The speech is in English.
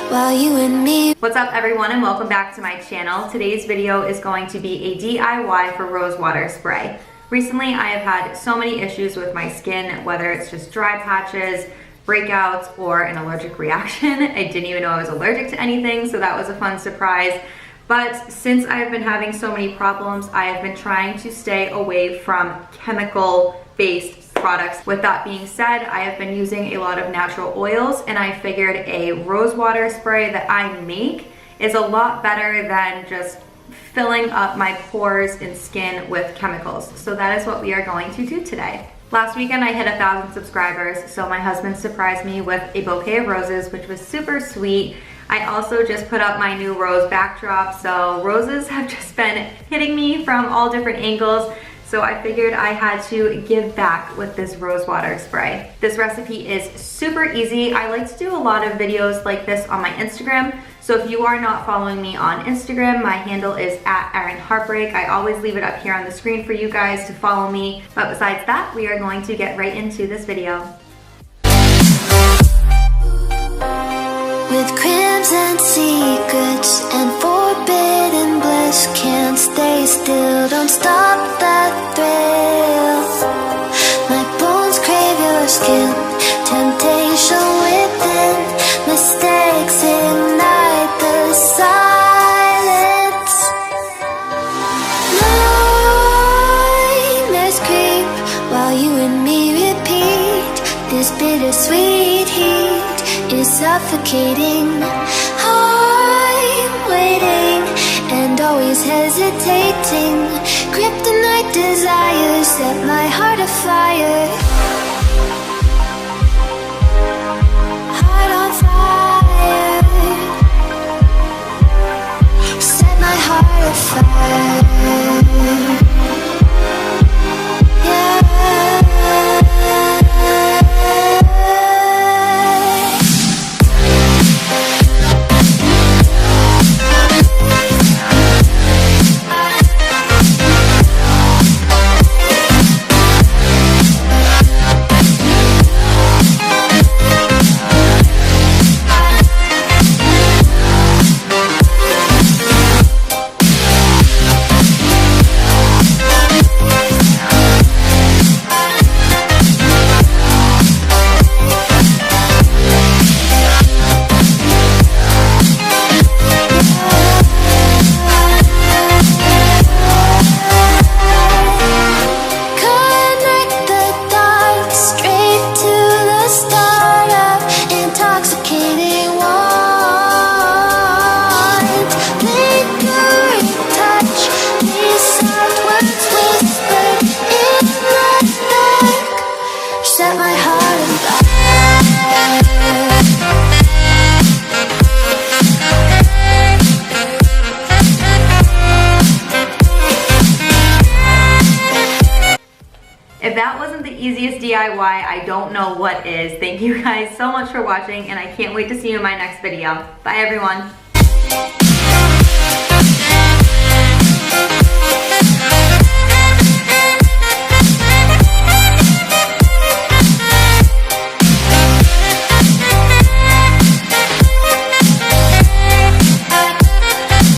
while you and me. What's up everyone, and welcome back to my channel. Today's video is going to be a DIY for rose water spray. Recently I have had so many issues with my skin, whether it's just dry patches, breakouts, or an allergic reaction. I didn't even know I was allergic to anything, so that was a fun surprise. But since I have been having so many problems, I have been trying to stay away from chemical-based products. With that being said, I have been using a lot of natural oils, and I figured a rose water spray that I make is a lot better than just filling up my pores and skin with chemicals. So that is what we are going to do today. Last weekend I hit 1,000 subscribers, so my husband surprised me with a bouquet of roses, which was super sweet. I also just put up my new rose backdrop, so roses have just been hitting me from all different angles. So I figured I had to give back with this rose water spray. This recipe is super easy. I like to do a lot of videos like this on my Instagram. So if you are not following me on Instagram, my handle is @ErinHeartbreak. I always leave it up here on the screen for you guys to follow me. But besides that, we are going to get right into this video. With crimes and secrets and forbidden bliss, can't stay still, don't stop that thrill. My bones crave your skin, temptation within, mistakes ignite the silence. Nightmares creep while you and me repeat, this bittersweet heat is suffocating. I'm waiting and always hesitating. Kryptonite desires set my heart afire. Heart on fire. Set my heart afire. Yeah. If that wasn't the easiest DIY, I don't know what is. Thank you guys so much for watching, and I can't wait to see you in my next video. Bye everyone.